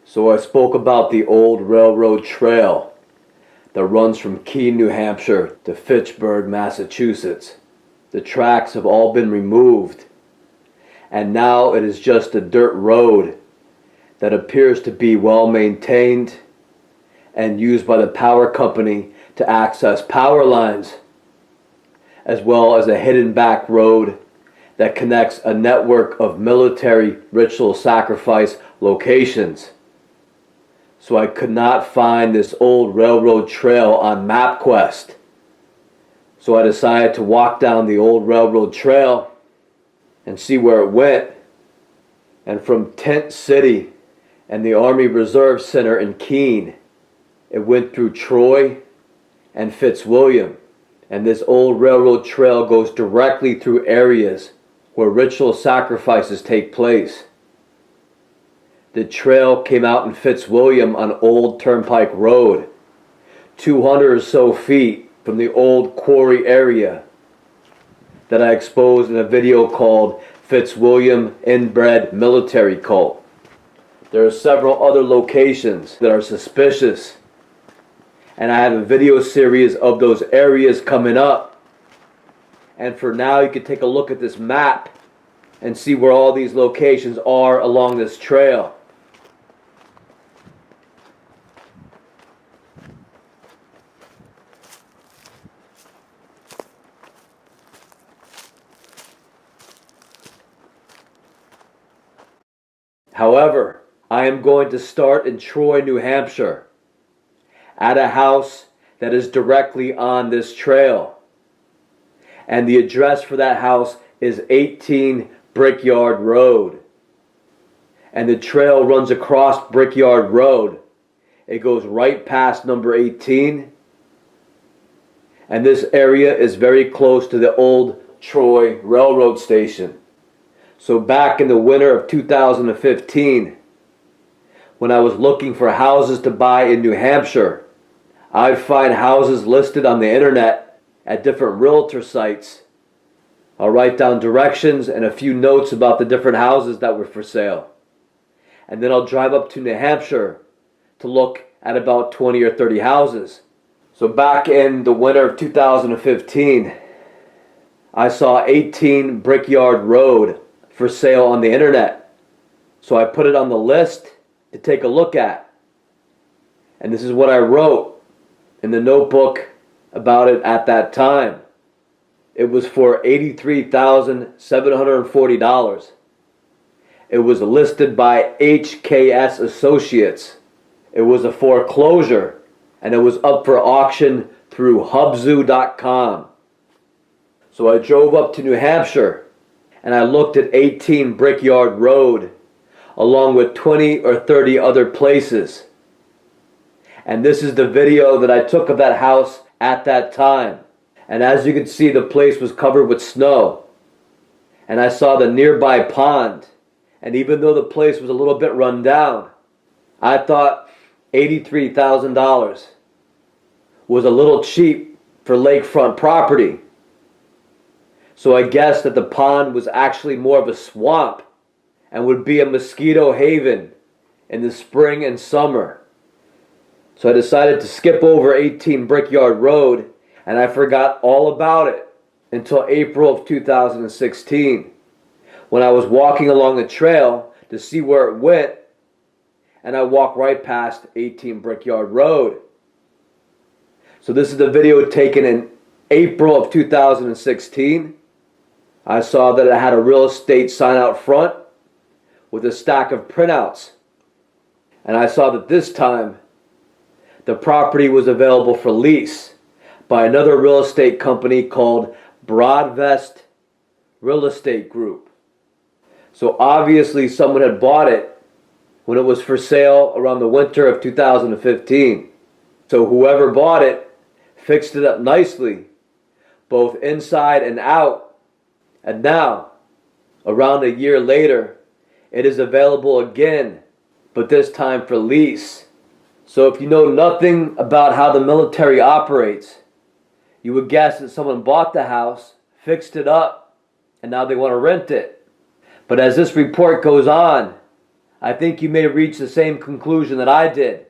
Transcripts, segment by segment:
So I spoke about the old railroad trail that runs from Keene, New Hampshire to Fitchburg, Massachusetts. The tracks have all been removed, and now it is just a dirt road that appears to be well maintained and used by the power company to access power lines, as well as a hidden back road that connects a network of military ritual sacrifice locations. So I could not find this old railroad trail on MapQuest. So I decided to walk down the old railroad trail and see where it went. And from Tent City and the Army Reserve Center in Keene, it went through Troy and Fitzwilliam. And this old railroad trail goes directly through areas where ritual sacrifices take place. The trail came out in Fitzwilliam on Old Turnpike Road, 200 or so feet from the old quarry area that I exposed in a video called Fitzwilliam Inbred Military Cult. There are several other locations that are suspicious, and I have a video series of those areas coming up. And for now, you can take a look at this map and see where all these locations are along this trail. However, I am going to start in Troy, New Hampshire, at a house that is directly on this trail. And the address for that house is 18 Brickyard Road. And the trail runs across Brickyard Road. It goes right past number 18. And this area is very close to the old Troy Railroad Station. So back in the winter of 2015, when I was looking for houses to buy in New Hampshire, I'd find houses listed on the internet at different realtor sites. I'll write down directions and a few notes about the different houses that were for sale. And then I'll drive up to New Hampshire to look at about 20 or 30 houses. So back in the winter of 2015, I saw 18 Brickyard Road for sale on the internet. So I put it on the list to take a look at. And this is what I wrote in the notebook about it at that time. It was for $83,740. It was listed by HKS Associates. It was a foreclosure, and it was up for auction through hubzoo.com. So I drove up to New Hampshire and I looked at 18 Brickyard Road along with 20 or 30 other places. And this is the video that I took of that house at that time. And as you can see, the place was covered with snow. And I saw the nearby pond. And even though the place was a little bit run down, I thought $83,000 was a little cheap for lakefront property. So I guessed that the pond was actually more of a swamp and would be a mosquito haven in the spring and summer. So I decided to skip over 18 Brickyard Road, and I forgot all about it until April of 2016, when I was walking along the trail to see where it went, and I walked right past 18 Brickyard Road. So this is the video taken in April of 2016. I saw that it had a real estate sign out front with a stack of printouts. And I saw that this time the property was available for lease by another real estate company called Broadvest Real Estate Group. So obviously someone had bought it when it was for sale around the winter of 2015. So whoever bought it fixed it up nicely, both inside and out. And now, around a year later, it is available again, but this time for lease. So if you know nothing about how the military operates, you would guess that someone bought the house, fixed it up, and now they want to rent it. But as this report goes on, I think you may reach the same conclusion that I did.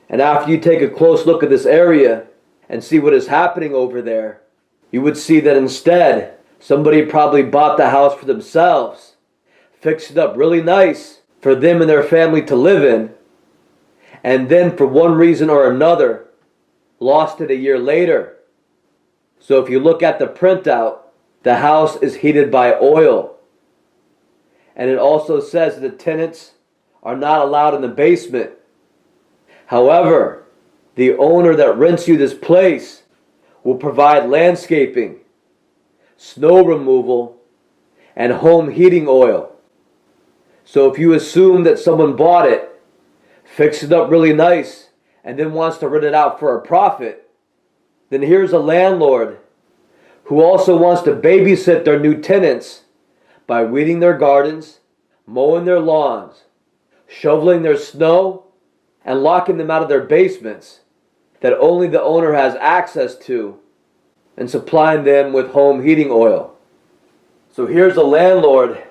And after you take a close look at this area and see what is happening over there, you would see that instead, somebody probably bought the house for themselves, fixed it up really nice for them and their family to live in, and then for one reason or another, lost it a year later. So if you look at the printout, the house is heated by oil. And it also says that the tenants are not allowed in the basement. However, the owner that rents you this place will provide landscaping, snow removal, and home heating oil. So if you assume that someone bought it, fixed it up really nice, and then wants to rent it out for a profit, then here's a landlord who also wants to babysit their new tenants by weeding their gardens, mowing their lawns, shoveling their snow, and locking them out of their basements that only the owner has access to, and supplying them with home heating oil. So here's a landlord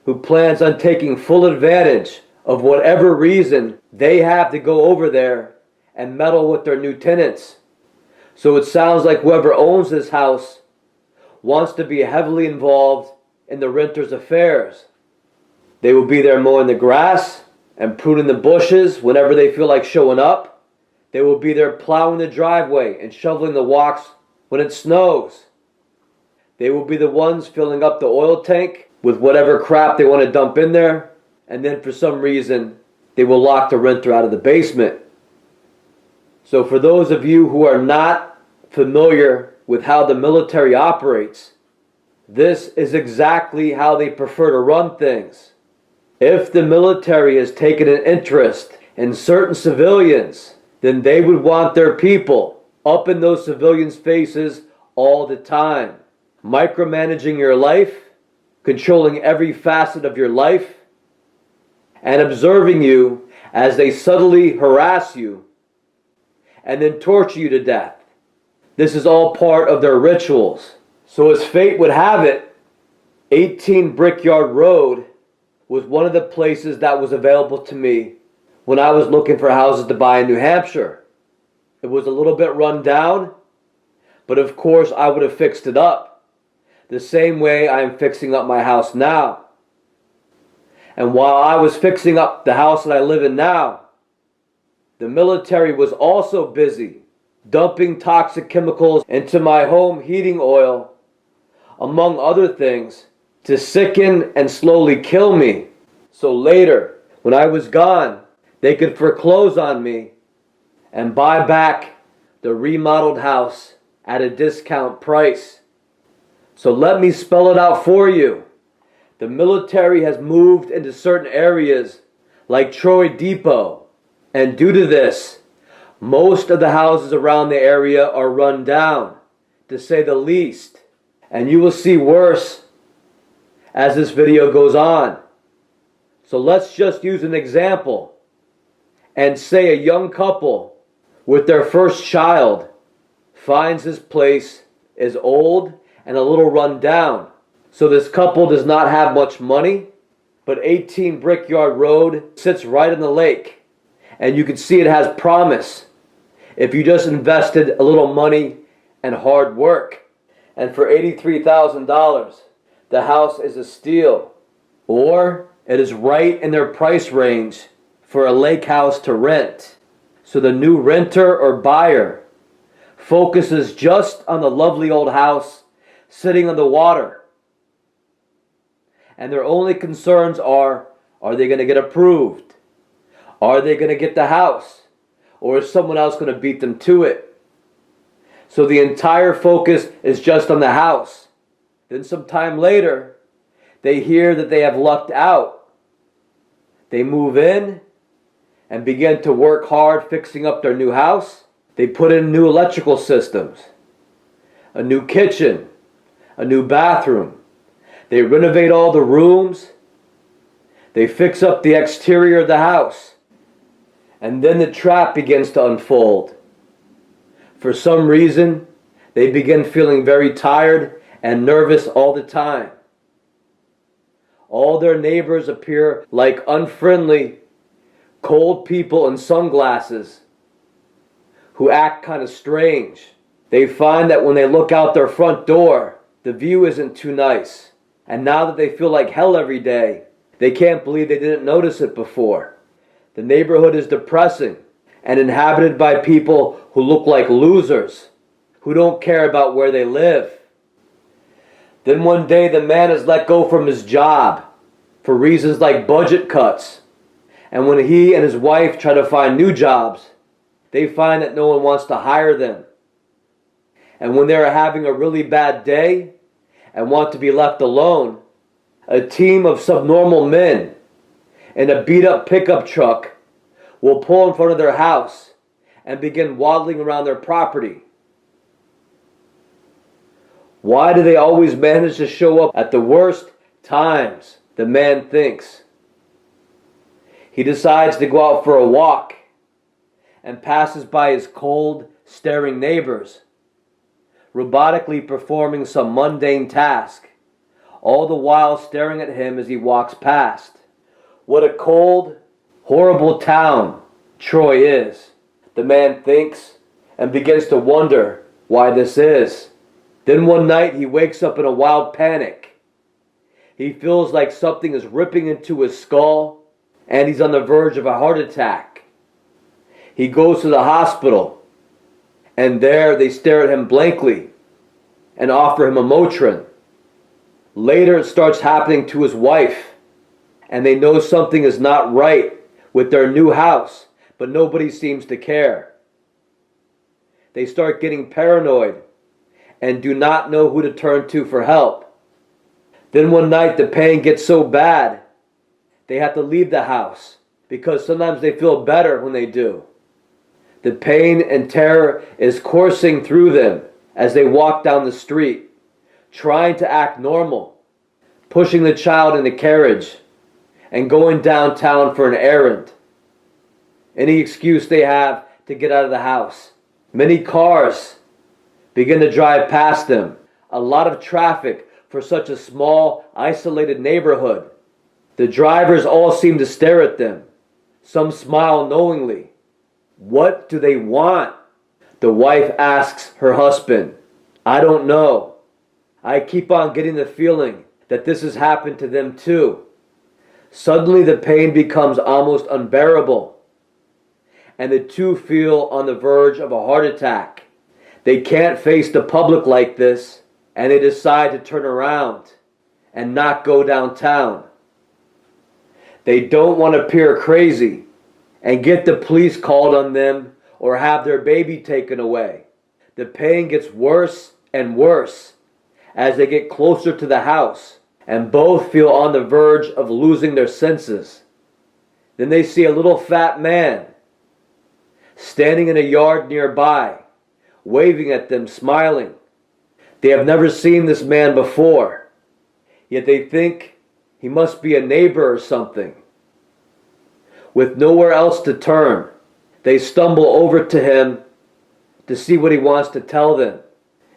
who plans on taking full advantage of whatever reason they have to go over there and meddle with their new tenants. So it sounds like whoever owns this house wants to be heavily involved in the renters' affairs. They will be there mowing the grass and pruning the bushes whenever they feel like showing up. They will be there plowing the driveway and shoveling the walks when it snows. They will be the ones filling up the oil tank with whatever crap they want to dump in there, and then for some reason they will lock the renter out of the basement. So for those of you who are not familiar with how the military operates, this is exactly how they prefer to run things. If the military has taken an interest in certain civilians, then they would want their people up in those civilians' faces all the time, micromanaging your life, controlling every facet of your life, and observing you as they subtly harass you and then torture you to death. This is all part of their rituals. So as fate would have it, 18 Brickyard Road was one of the places that was available to me when I was looking for houses to buy in New Hampshire. It was a little bit run down, but of course I would have fixed it up the same way I am fixing up my house now. And while I was fixing up the house that I live in now, the military was also busy dumping toxic chemicals into my home heating oil, among other things, to sicken and slowly kill me. So later, when I was gone, they could foreclose on me and buy back the remodeled house at a discount price. So let me spell it out for you. The military has moved into certain areas like Troy Depot, and due to this, most of the houses around the area are run down, to say the least. And you will see worse as this video goes on. So let's just use an example and say a young couple with their first child finds this place is old and a little run down. So this couple does not have much money, but 18 Brickyard Road sits right in the lake. And you can see it has promise if you just invested a little money and hard work. And for $83,000, the house is a steal. Or it is right in their price range for a lake house to rent. So the new renter or buyer focuses just on the lovely old house sitting on the water. And their only concerns are they going to get approved? Are they going to get the house? Or is someone else going to beat them to it? So the entire focus is just on the house. Then some time later, they hear that they have lucked out. They move in and begin to work hard fixing up their new house. They put in new electrical systems, a new kitchen, a new bathroom. They renovate all the rooms. They fix up the exterior of the house. And then the trap begins to unfold. For some reason, they begin feeling very tired and nervous all the time. All their neighbors appear like unfriendly, cold people in sunglasses who act kind of strange. They find that when they look out their front door, the view isn't too nice. And now that they feel like hell every day, they can't believe they didn't notice it before. The neighborhood is depressing and inhabited by people who look like losers, who don't care about where they live. Then one day the man is let go from his job for reasons like budget cuts. And when he and his wife try to find new jobs, they find that no one wants to hire them. And when they're having a really bad day and want to be left alone, a team of subnormal men in a beat-up pickup truck will pull in front of their house and begin waddling around their property. Why do they always manage to show up at the worst times? The man thinks. He decides to go out for a walk and passes by his cold, staring neighbors, robotically performing some mundane task, all the while staring at him as he walks past. What a cold, horrible town Troy is, the man thinks, and begins to wonder why this is. Then one night he wakes up in a wild panic. He feels like something is ripping into his skull and he's on the verge of a heart attack. He goes to the hospital and there they stare at him blankly and offer him a Motrin. Later it starts happening to his wife and they know something is not right with their new house, but nobody seems to care. They start getting paranoid and do not know who to turn to for help. Then one night the pain gets so bad they have to leave the house because sometimes they feel better when they do. The pain and terror is coursing through them as they walk down the street, trying to act normal, pushing the child in the carriage and going downtown for an errand. Any excuse they have to get out of the house. Many cars begin to drive past them. A lot of traffic for such a small, isolated neighborhood. The drivers all seem to stare at them. Some smile knowingly. What do they want? The wife asks her husband. I don't know. I keep on getting the feeling that this has happened to them too. Suddenly the pain becomes almost unbearable, and the two feel on the verge of a heart attack. They can't face the public like this, and they decide to turn around and not go downtown. They don't want to appear crazy and get the police called on them or have their baby taken away. The pain gets worse and worse as they get closer to the house, and both feel on the verge of losing their senses. Then they see a little fat man standing in a yard nearby, waving at them, smiling. They have never seen this man before, yet they think he must be a neighbor or something. With nowhere else to turn, they stumble over to him to see what he wants to tell them.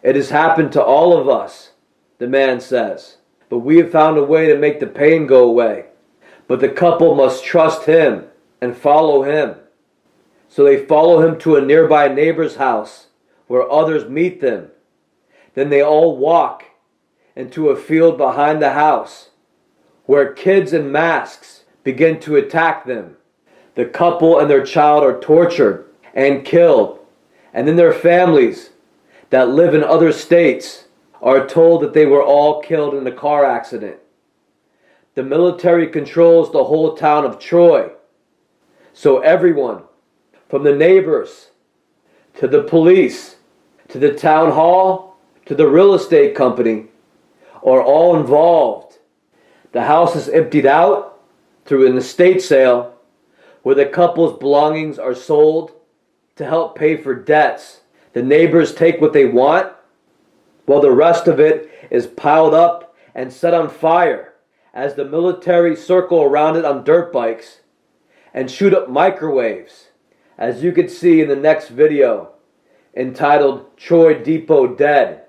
It has happened to all of us, the man says, but we have found a way to make the pain go away. But the couple must trust him and follow him. So they follow him to a nearby neighbor's house where others meet them. Then they all walk into a field behind the house where kids in masks begin to attack them. The couple and their child are tortured and killed, and then their families that live in other states are told that they were all killed in a car accident. The military controls the whole town of Troy, so everyone, from the neighbors to the police to the town hall to the real estate company, are all involved. The house is emptied out through an estate sale where the couple's belongings are sold to help pay for debts. The neighbors take what they want, while the rest of it is piled up and set on fire as the military circle around it on dirt bikes and shoot up microwaves, as you can see in the next video entitled Troy Depot Dead.